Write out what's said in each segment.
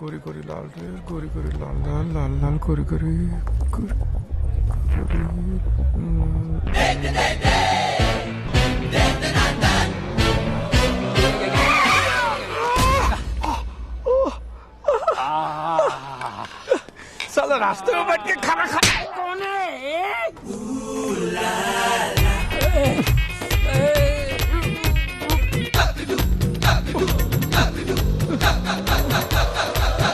गोरी गोरी लाल रे, गोरी गोरी लाल लाल लाल लाल गोरी गोरी गोरी साला रास्ते में बैठ के खाना खाना कौन है?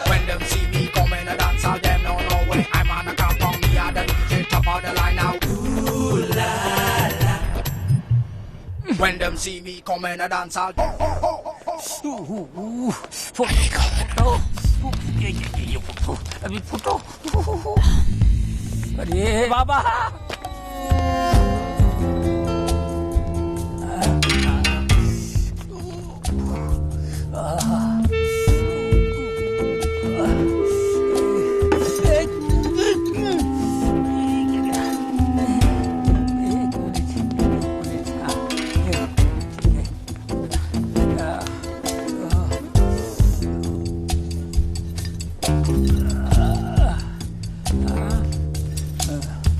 When them see me coming a dance, all them know no way. I'm on a compound, me are the DJ, top of the line now. Ooh la la. When them see me coming a dance, all. अभी फुटो अरे बाबा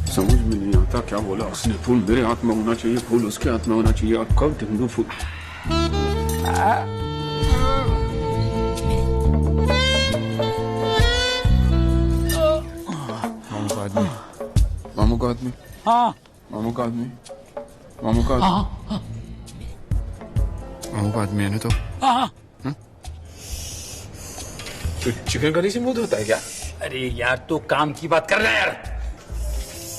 समझ में नहीं आता क्या बोला उसने। फूल मेरे हाथ में होना चाहिए, फूल उसके हाथ में होना चाहिए, और कब दूंगा फूल? मामू का आदमी, मामू का आदमी, हाँ मामू का आदमी, मामू का आदमी, मामू का आदमी है ना? तो चिकन करी से मुंह धोता है क्या? अरे यार तू काम की बात कर रहा है यार।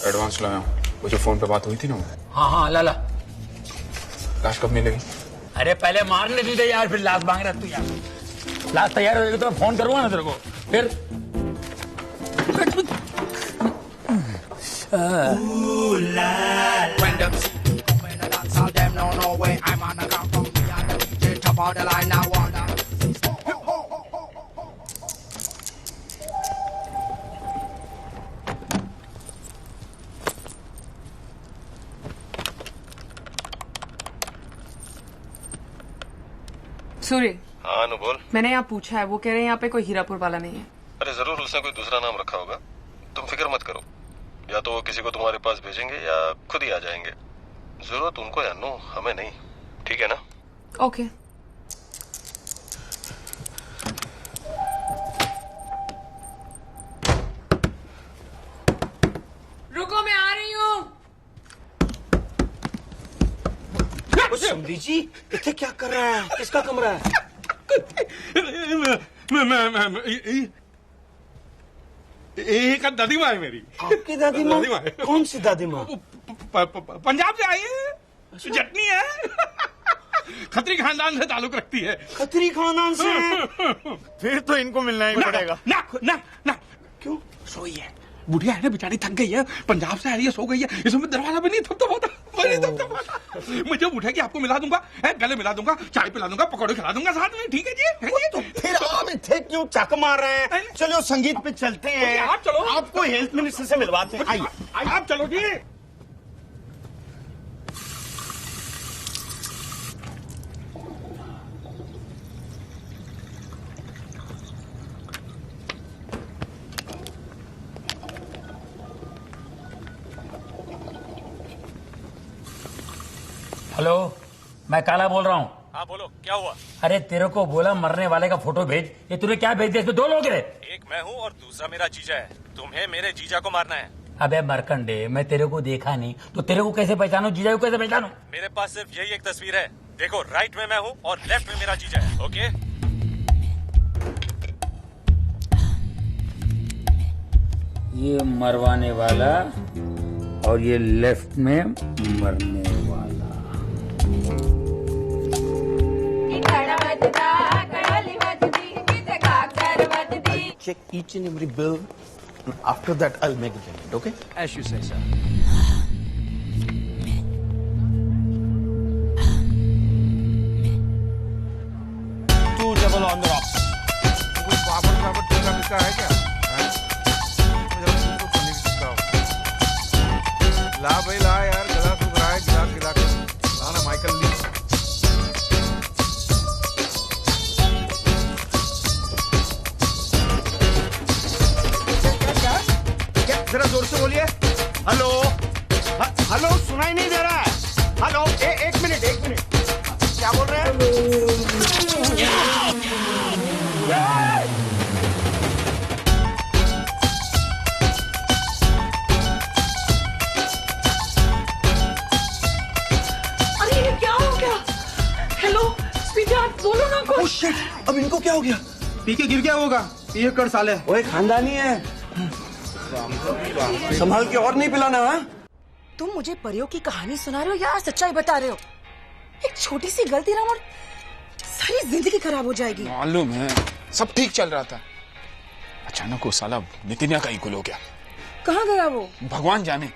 एडवांस लाया हूँ, वो जो फोन पे बात हुई थी ना। हाँ ला लाश कब मिलेगी? अरे पहले मारने दीजिए यार, फिर लाश मांग रहा तू यार। लाश तैयार हो जाएगी तो मैं फोन करूंगा ना तेरे को फिर। When them see me coming a dance, all them know no way. I'm on a compound, me are the DJ, top of the line now. सूर्य, हाँ अनु बोल। मैंने यहाँ पूछा है, वो कह रहे हैं यहाँ पे कोई हीरापुर वाला नहीं है। अरे जरूर उसने कोई दूसरा नाम रखा होगा, तुम फिक्र मत करो। या तो वो किसी को तुम्हारे पास भेजेंगे या खुद ही आ जाएंगे। जरूरत उनको है अनु, हमें नहीं। ठीक है ना? ओके। रुको मैं आ रही हूँ। समझी जी, इथे क्या कर रहा है? किसका कमरा है? एक दादी माँ है मेरी। आपकी दादी माँ? कौन सी दादी माँ? पंजाब से आई है, जटनी है, खत्री खानदान से ताल्लुक रखती है। खत्री खानदान से? फिर तो इनको मिलना ही पड़ेगा। ना ना ना, क्यों? सोई है, बुढ़िया है ना बेचारी, थक गई है, पंजाब से आ रही है, सो गई है, इसमें दरवाजा भी नहीं थपथपाता। मैं जब उठेगी आपको मिला दूंगा, गले मिला दूंगा, चाय पिला दूंगा, पकौड़े खिला दूंगा साथ में। ठीक है जी? तो फिर आप इथे क्यों चक मार रहे हैं? चलो संगीत पे चलते हैं। आप चलो, आपको हेल्थ मिनिस्टर से मिलवाते हैं। आइए आप चलो जी। हेलो, मैं काला बोल रहा हूँ। हाँ बोलो, क्या हुआ? अरे तेरे को बोला मरने वाले का फोटो भेज, ये तूने क्या भेज दिया? इसमें दो लोग हैं। एक मैं हूँ और दूसरा मेरा जीजा है। तुम्हें मेरे जीजा को मारना है। अबे मरकंडे, मैं तेरे को देखा नहीं तो तेरे को कैसे पहचानूं, जीजा को कैसे पहचानूं? मेरे पास सिर्फ यही एक तस्वीर है। देखो, राइट में मैं हूँ और लेफ्ट में मेरा जीजा है। ओके? ये मरवाने वाला और ये लेफ्ट में मरने वाला। check each and every bill. After that, I'll make the payment. Okay? As you say, sir. Two double on the rocks. कोई पापड़ टीका मिलता है क्या? ला भाई ला यार, गिलास उग रहा है, गिलास गिला कर लाना माइकल ली। जरा जोर से बोलिए। हेलो हेलो, सुनाई नहीं दे रहा है। हेलो, एक मिनट क्या बोल रहे हैं? अरे ये क्या हो गया? हेलो स्वीटहार्ट, बोलो ना कुछ। ओह शिट, अब इनको क्या हो गया? पी के गिर गया होगा, पिए कर साले। ओए खानदानी है, संभाल के और नहीं पिलाना। हाँ, तुम मुझे परियों की कहानी सुना रहे हो या सच्चाई बता रहे हो? एक छोटी सी गलती ना और सारी जिंदगी खराब हो जाएगी। मालूम है, सब ठीक चल रहा था, अचानक वो साला नितिनिया का ही गुल हो गया। कहाँ गया वो? भगवान जाने,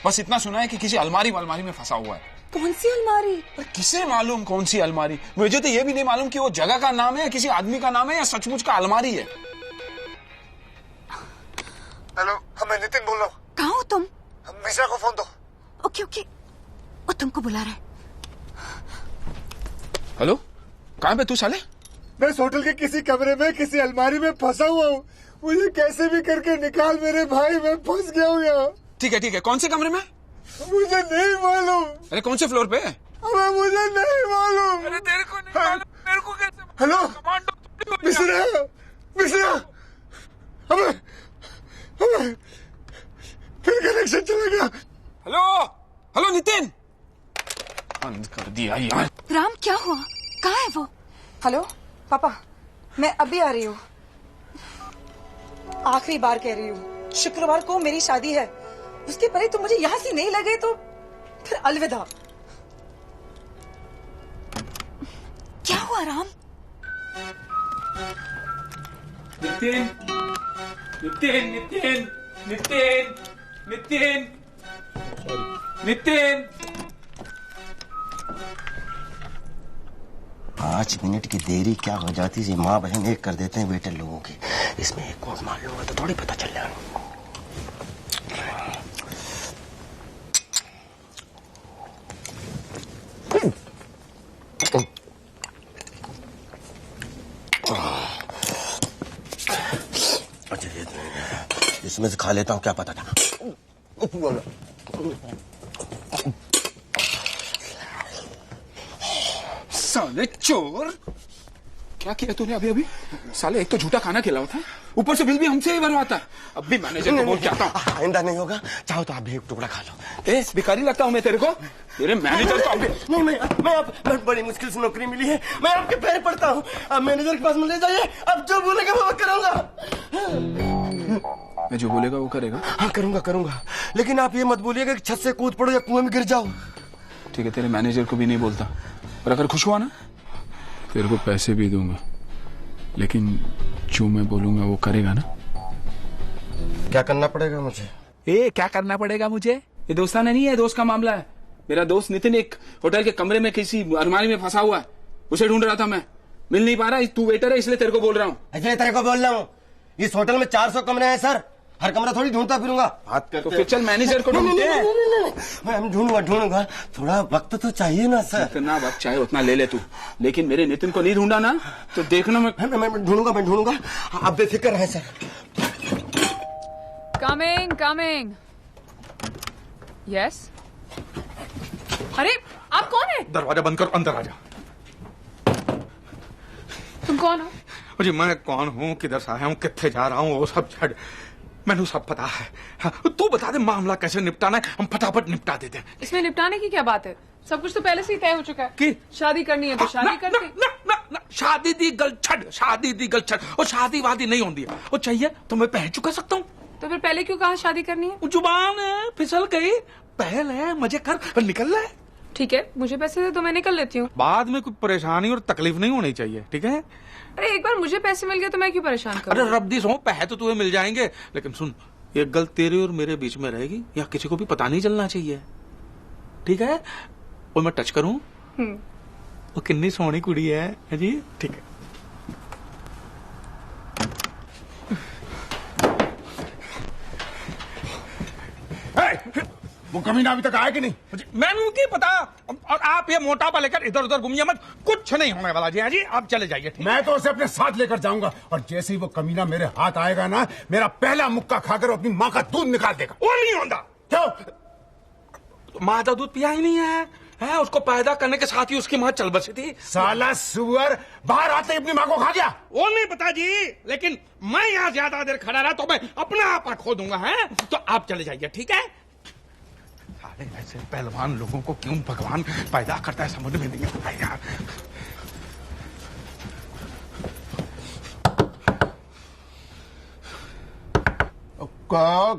बस इतना सुना है कि किसी अलमारी में फंसा हुआ है। कौन सी अलमारी? किसे मालूम कौन सी अलमारी? मुझे तो ये भी नहीं मालूम कि वो जगह का नाम है या किसी आदमी का नाम है या सचमुच का अलमारी है। हेलो, मैं नितिन बोल रहा हूँ। कहाँ हो तुम? मिश्रा को फोन दो। ओके वो तुमको बुला रहा है। हेलो, कहाँ पे तू साले? मैं इस होटल के किसी कमरे में किसी अलमारी में फंसा हुआ हूँ। मुझे कैसे भी करके निकाल मेरे भाई, मैं फंस गया हूँ यहाँ। ठीक है, कौन से कमरे में? मुझे नहीं मालूम। अरे कौन से फ्लोर पे? अबे मुझे नहीं मालूम। अरे तेरे को नहीं मालूम, मेरे को कैसे? हेलो मिश्रा, अबे फिर कनेक्शन चला गया। हेलो नितिन, बंद कर दिया यार। राम क्या हुआ? कहाँ है वो? हेलो पापा, मैं अभी आ रही हूँ। आखिरी बार कह रही हूँ, शुक्रवार को मेरी शादी है। उसके पहले तुम मुझे यहाँ से नहीं लगे तो फिर अलविदा। क्या हुआ राम? नितिन, नितिन 5 मिनट की देरी क्या हो जाती है, माँ बहन एक कर देते हैं वेटर लोगों की। इसमें एक और मान लूंगा तो थोड़ी पता चल जाएगा। इसमें से खा लेता हूँ, क्या पता था। साले चोर, क्या किया तूने अभी? साले एक तो झूठा खाना खिलाया था, ऊपर से बिल भी हमसे ही भरवाता। अब भी मैनेजर को बोल के आता हूँ। आइंदा नहीं होगा, चाहो तो आप भी एक टुकड़ा खा लो। भिखारी लगता हूँ मैं तेरे को? तेरे मैनेजर तो अभी नहीं, मैं बड़ी मुश्किल से नौकरी मिली है, मैं आपके पैर पड़ता हूँ। आप मैनेजर के पास में ले जाइए, अब जो बोलेगा वो करूंगा। मैं जो बोलेगा वो करेगा? हाँ करूंगा, लेकिन आप ये मत बोलिएगा कि छत से कूद पड़ो या कुएं में गिर जाओ। ठीक है, तेरे मैनेजर को भी नहीं बोलता, और अगर खुश हुआ ना तेरे को पैसे भी दूंगा, लेकिन जो मैं बोलूंगा वो करेगा ना? क्या करना पड़ेगा मुझे? क्या करना पड़ेगा मुझे? ये दोस्ताना नहीं है, दोस्त का मामला है। मेरा दोस्त नितिन एक होटल के कमरे में किसी अलमारी में फंसा हुआ है, उसे ढूंढ रहा था मैं, मिल नहीं पा रहा। तू वेटर है इसलिए तेरे को बोल रहा हूँ। इसलिए तेरे को बोल रहा हूँ, इस होटल में 400 कमरे हैं सर, हर कमरा थोड़ी ढूंढता फिरूंगा। बात करते तो फिर चल मैनेजर को ढूंढते हैं। मैं ढूंढूंगा, थोड़ा वक्त तो चाहिए ना सर। जितना वक्त चाहे उतना ले ले तू, लेकिन मेरे नितिन को नहीं ढूंढा ना तो देखना मैं ढूंढूंगा, आप बेफिक्र रहें सर। Coming yes. अरे आप कौन है? दरवाजा बंद कर, अंदर आ जा। तुम कौन हो? जी मैं कौन हूँ, किधर से आया हूँ, कितने जा रहा हूँ, वो सब छड़ मैंने सब पता है। हाँ, तू बता दे मामला कैसे निपटाना है, हम फटाफट निपटा देते हैं। इसमें निपटाने की क्या बात है? सब कुछ तो पहले से ही तय हो चुका है कि शादी करनी है तो शादी करते। ना, शादी दी गल छड़, और शादी वादी नहीं होती है। वो चाहिए तो मैं पहल चुका सकता हूँ। तो फिर पहले क्यों कहा शादी करनी है? जुबान है, फिसल गई, पहल है, मजे कर और निकल रहा है। ठीक है, मुझे पैसे दे तो मैं निकल लेती हूँ। बाद में कोई परेशानी और तकलीफ नहीं होनी चाहिए, ठीक है? अरे एक बार मुझे पैसे मिल गए तो मैं क्यों परेशान करूँ? अरे रब्दी सो, पैसे तो तुम्हें मिल जाएंगे, लेकिन सुन, एक गल तेरे और मेरे बीच में रहेगी, या किसी को भी पता नहीं चलना चाहिए, ठीक है? और मैं टच करूं, वो कितनी सोहनी कुड़ी है जी, ठीक है? वो कमीना अभी तक आया कि नहीं? मैंने क्या पता, और आप ये मोटापा लेकर इधर उधर घूमिए मत, कुछ नहीं होने वाला जी। हाँ जी, आप चले जाइए। ठीक मैं तो उसे अपने साथ लेकर जाऊंगा और जैसे ही वो कमीना मेरे हाथ आएगा ना, मेरा पहला मुक्का खाकर अपनी माँ का दूध निकाल देगा। वो नहीं होता। क्यों? माँ का दूध पिया ही नहीं है, उसको पैदा करने के साथ ही उसकी माँ चल बसी थी। साला सुअर बाहर आते ही अपनी माँ को खा गया। वो नहीं पता जी, लेकिन मैं यहाँ ज्यादा देर खड़ा रहा तो मैं अपना आपा खो दूंगा। है तो आप चले जाइए, ठीक है। साले ऐसे पहलवान लोगों को क्यों भगवान पैदा करता है समझ में नहीं आता यार।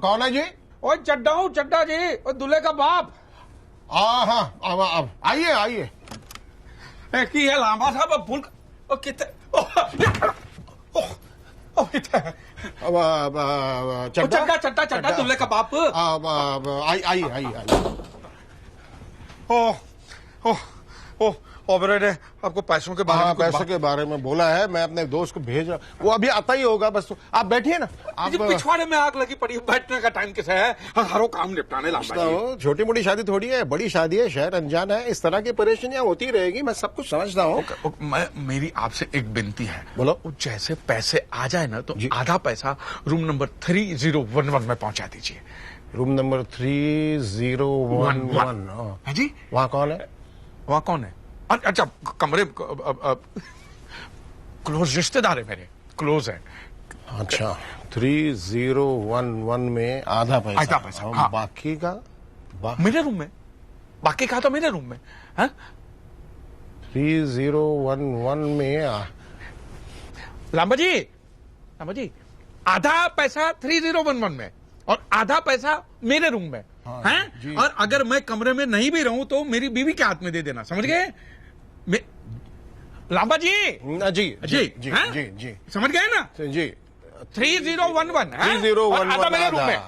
कौन है जी? ओ चड्डा जी, ओ दूल्हे का बाप। हाँ, अब आइए आइए। एक ही है लांबा साहब, अब भूल ओ कितने चड्डा दूल्हे का बाप। आइए। ओ ऑपरेटर ने आपको पैसों के बारे में पैसों के बारे में बोला है। मैं अपने दोस्त को भेज रहा, वो अभी आता ही होगा। बस तो आप बैठिए ना। आप पिछवाड़े में आग लगी पड़ी, बैठने का टाइम किसे है? हरो काम निपटाने लांबा। छोटी मोटी शादी थोड़ी है, बड़ी शादी है, शहर अनजान है, इस तरह की परेशानियां होती रहेगी। मैं सब कुछ समझता हूँ। मेरी आपसे एक विनती है। बोलो। जैसे पैसे आ जाए ना तो आधा पैसा रूम नंबर 3011 में पहुंचा दीजिए। रूम नंबर 3011 है जी। वहाँ कौन है? वहाँ कौन है? अच्छा, कमरे क्लोज रिश्तेदार है मेरे, क्लोज है। अच्छा, 3011 में आधा पैसा। हाँ। बाकी का मेरे रूम में, बाकी का तो मेरे रूम में। हाँ? 3011 में लांबा जी आधा पैसा 3011 में और आधा पैसा मेरे रूम में। हाँ, हैं? और अगर मैं कमरे में नहीं भी रहूं तो मेरी बीवी के हाथ में दे देना, समझ गए? लांबा जी जी समझ गए ना? जी 3011 3011 मेरे रूम में।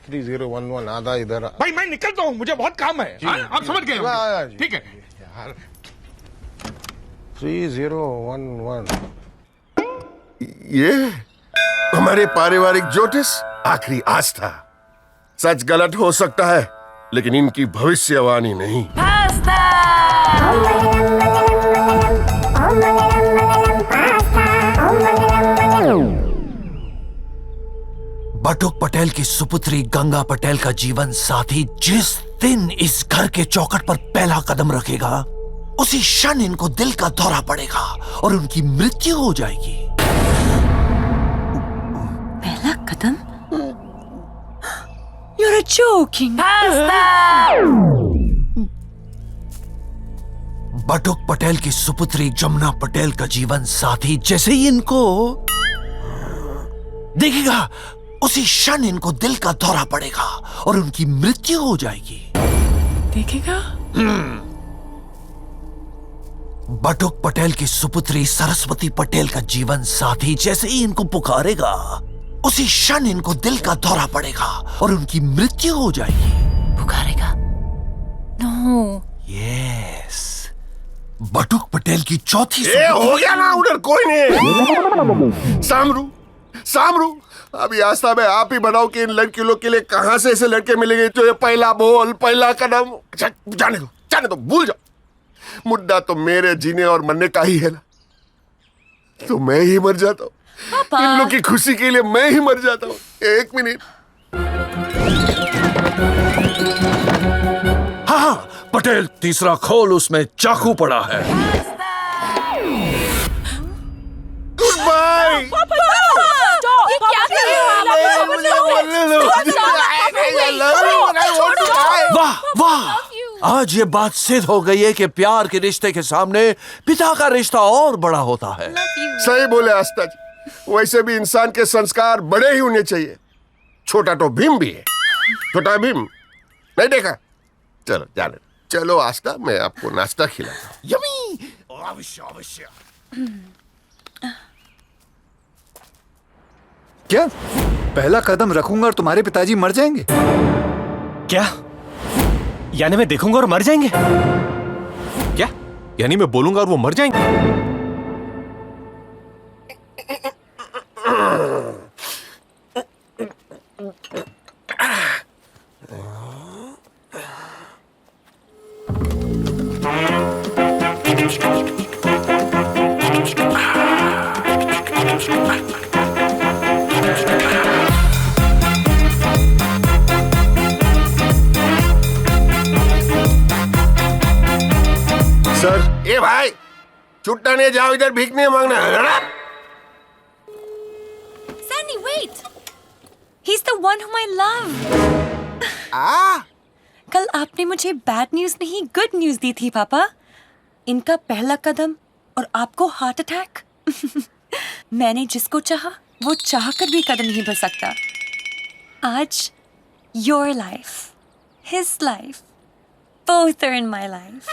3011 आधा इधर। भाई मैं निकलता हूँ, मुझे बहुत काम है। आप समझ गए? ठीक है। 3011 ये हमारे पारिवारिक ज्योतिष आखिरी आज था। सच गलत हो सकता है, लेकिन इनकी भविष्यवाणी नहीं। बटुक पटेल की सुपुत्री गंगा पटेल का जीवन साथी जिस दिन इस घर के चौखट पर पहला कदम रखेगा, उसी क्षण इनको दिल का दौरा पड़ेगा और उनकी मृत्यु हो जाएगी। पहला कदम? You're joking. बटुक पटेल की सुपुत्री जमुना पटेल का जीवन साथी जैसे ही इनको देखेगा, उसी क्षण इनको दिल का दौरा पड़ेगा और उनकी मृत्यु हो जाएगी। देखेगा? बटुक पटेल की सुपुत्री सरस्वती पटेल का जीवन साथी जैसे ही इनको पुकारेगा, उसी क्षण इनको दिल का दौरा पड़ेगा और उनकी मृत्यु हो जाएगी। पुकारेगा? नो। यस, बटुक पटेल की चौथी हो गया ना, उधर कोई नहीं। सामरू अभी आस्था में आप ही बनाओ कि इन लड़कियों लोग के लिए कहां से ऐसे लड़के मिलेंगे जो ये पहला बोल, पहला कदम। जाने दो, भूल जाओ। मुद्दा तो मेरे जीने और मरने का ही है ना, तो मैं ही मर जाता हूँ। इन लोग की खुशी के लिए मैं ही मर जाता हूँ। एक मिनट। हाँ, पटेल तीसरा खोल, उसमें चाकू पड़ा है। Goodbye. ये क्या कर रहे हो आप? वाह वाह, आज ये बात सिद्ध हो गई है कि प्यार के रिश्ते के सामने पिता का रिश्ता और बड़ा होता है। सही बोले आस्था जी, वैसे भी इंसान के संस्कार बड़े ही होने चाहिए। छोटा तो भीम भी है। छोटा भीम नहीं देखा? चलो जाने, चलो आस्था, मैं आपको नाश्ता खिलाता हूँ। यम्मी। अवश्य। क्या पहला कदम रखूंगा और तुम्हारे पिताजी मर जाएंगे? क्या? यानी मैं देखूंगा और मर जाएंगे? क्या यानी मैं बोलूंगा और वो मर जाएंगे? भाई छुट्टा नहीं, जाओ इधर भीख नहीं मांगना। Sandy, wait! He's the one whom I love. कल आपने मुझे बैड न्यूज नहीं गुड न्यूज दी थी पापा। इनका पहला कदम और आपको हार्ट अटैक। मैंने जिसको चाहा वो चाह कर भी कदम नहीं बढ़ सकता। आज your life, his life, both are in my life.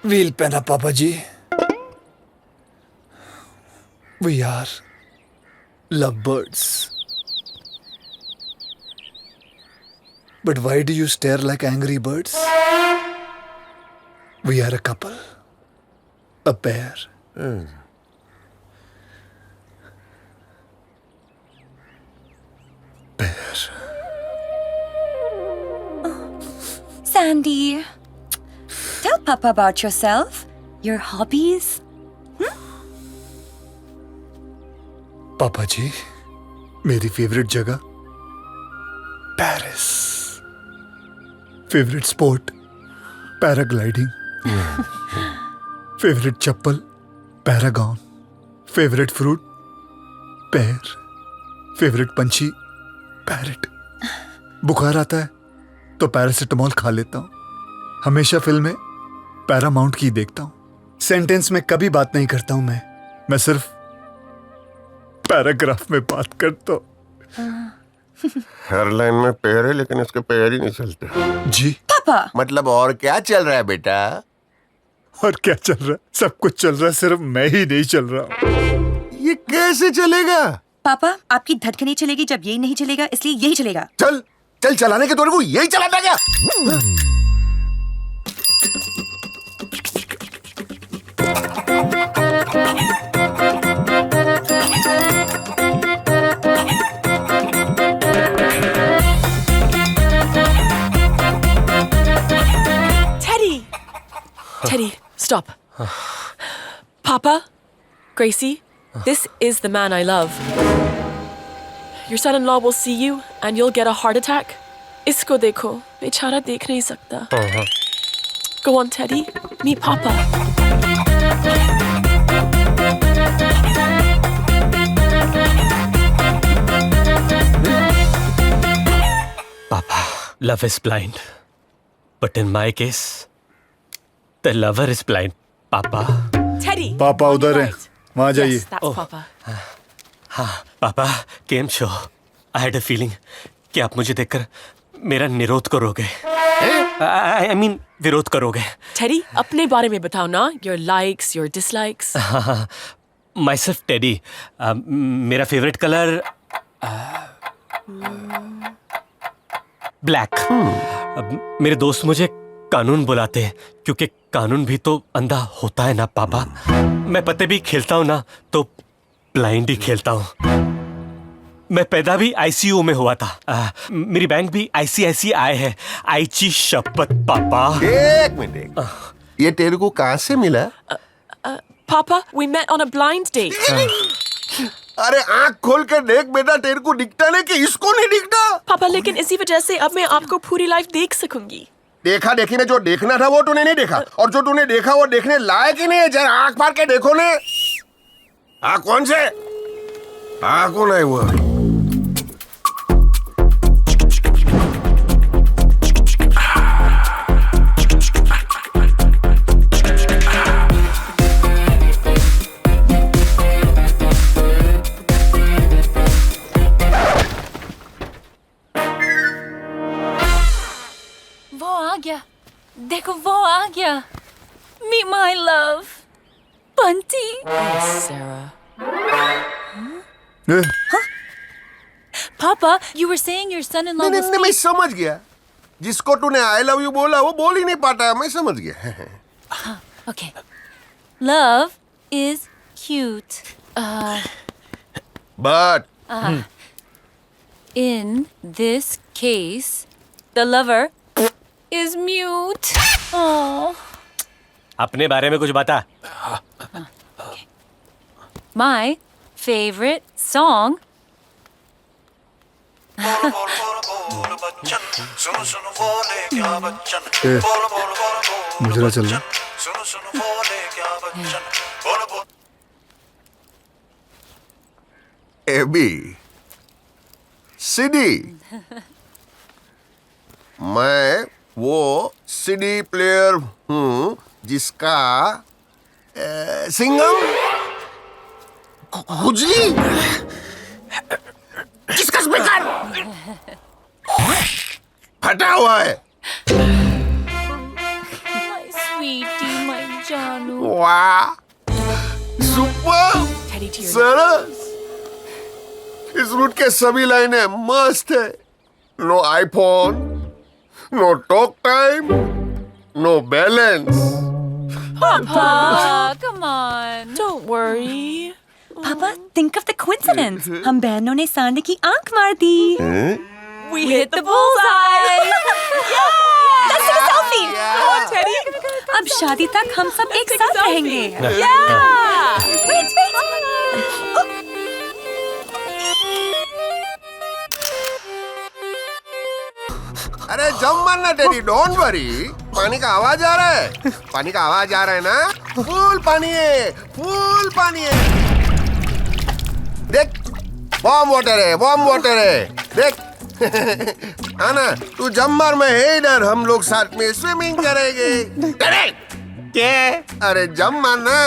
Wheel पहना पापा जी। We are lovebirds. But why do you stare like angry birds? We are a couple. A pair. Pair. Sandy, tell Papa about yourself, your hobbies. पापा जी, मेरी favourite जगह Paris. Favourite sport paragliding. Favourite चप्पल Paragon. Favourite fruit pear. Favourite पंछी parrot. बुखार आता है तो paracetamol खा लेता हूँ। हमेशा फिल्में पैरामाउंट की देखता हूँ। सेंटेंस में कभी बात नहीं करता हूँ मैं सिर्फ पैराग्राफ में बात करता हूँ। हर लाइन में पैर है लेकिन इसके पैर ही नहीं चलते। जी पापा। मतलब और क्या चल रहा है बेटा? और क्या चल रहा है? सब कुछ चल रहा है, सिर्फ मैं ही नहीं चल रहा। ये कैसे चलेगा? पापा, आपकी धड़कनें चलेगी जब यही नहीं चलेगा, इसलिए यही चलेगा। चल चल चलाने के तौर को यही चलाता क्या? Teddy, stop. Papa, Gracie, this is the man I love. Your son-in-law will see you and you'll get a heart attack. Isko dekho, bechara dekh nahi sakta. Go on, Teddy, meet Papa. Papa, love is blind. But in my case, the lover is blind, Papa. Teddy. पापा उधर है, वहाँ जाइए। Yes, that's Papa. हाँ, पापा, केम show. I had a feeling कि आप मुझे देखकर मेरा निरोध करोगे। I mean, विरोध करोगे। Teddy, अपने बारे में बताओ ना, your likes, your dislikes. Myself, Teddy. मेरा फेवरेट कलर ब्लैक। मेरे दोस्त मुझे कानून बुलाते हैं क्योंकि कानून भी तो अंधा होता है ना पापा। मैं पत्ते भी खेलता हूँ ना तो ब्लाइंड ही खेलता हूँ। मैं पैदा भी आईसीयू में हुआ था। मेरी बैंक भी आईसीआईसीआई है। आईची शपथ पापा। एक मिनट, ये तेरे को कहाँ से मिला? Papa, we met on a blind date. अरे आँख खोल कर देख बेटा, तेरे को दिखता नहीं कि इसको नहीं दिखता? पापा, लेकिन इसी वजह से अब मैं आपको पूरी लाइफ देख सकूंगी। देखा देखी ने जो देखना था वो तूने नहीं देखा, और जो तूने देखा वो देखने लायक ही नहीं है। जरा आंख मार के देखो ने। कौन से? कौन है वो? देखो वो आ गया। Meet my love, Bunty. Oh, Sarah. Papa, you were saying your son-in-law was... नहीं, मैं समझ गया। जिसको तूने आई लव यू बोला वो बोल ही नहीं पाता। मैं समझ गया। Okay. Love is cute. But in this case, the lover is mute. Oh. अपने बारे में कुछ बता। My favorite song. मुजरा चल रहा एबी सीडी मैं वो सीडी प्लेयर हूँ जिसका सिंगम खुजली जिसका स्पीकर फटा हुआ है। My sweetie, my Janu. वाह सुपर Teddy to your सरस। इस रूट के सभी लाइनें मस्त है। No iPhone, no talk time, no balance. Papa, come on. Don't worry. Papa, think of the coincidence. हम बहनों ने सांडे की आंख मार दी. We hit the bullseye. Let's take a selfie. Come on, Teddy. अब शादी तक हम सब एक साथ रहेंगे. Yeah. Wait, wait. अरे जम मारना टेडी, डोंट वरी। पानी का आवाज आ रहा है, पानी का आवाज आ रहा है ना। फुल पानी है, फुल पानी है। देख वार्म वाटर है, वार्म वाटर है। देख आना, तू जम मार, मैं है इधर, हम लोग साथ में स्विमिंग करेंगे। क्या? अरे जम मारना।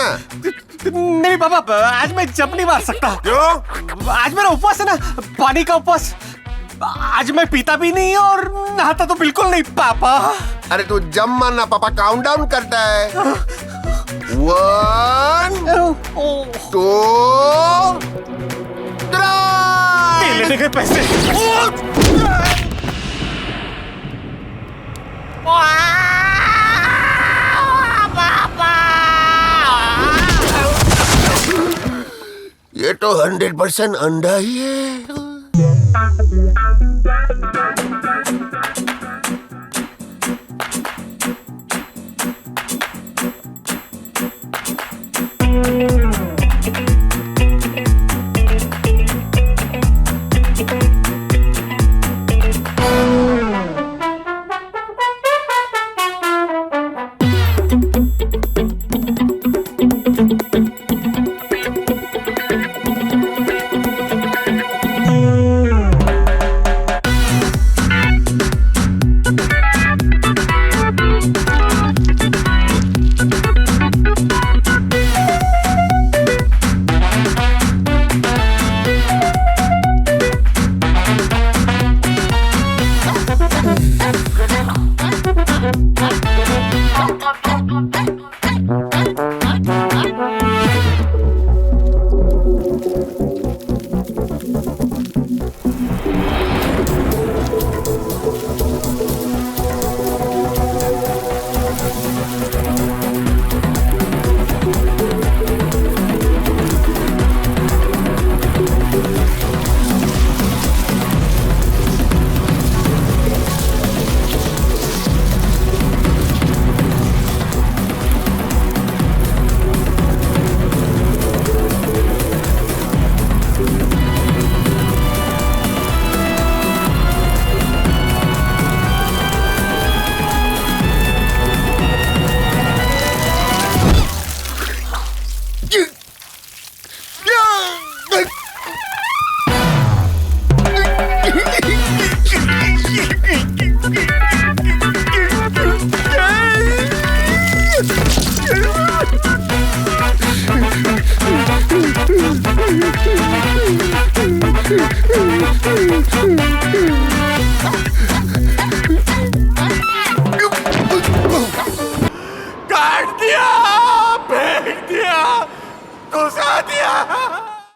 नहीं पापा, आज मैं जंप नहीं मार सकता। क्यों? आज मेरा उपवास है ना, पानी का उपवास। आज मैं पीता भी नहीं और नहाता तो बिल्कुल नहीं पापा। अरे तू जम मारना, पापा काउंट डाउन करता है। 1 2 3 लेने के पैसे। ये तो 100% अंडा ही है। काट दिया, फेंक दिया, घुसा दिया।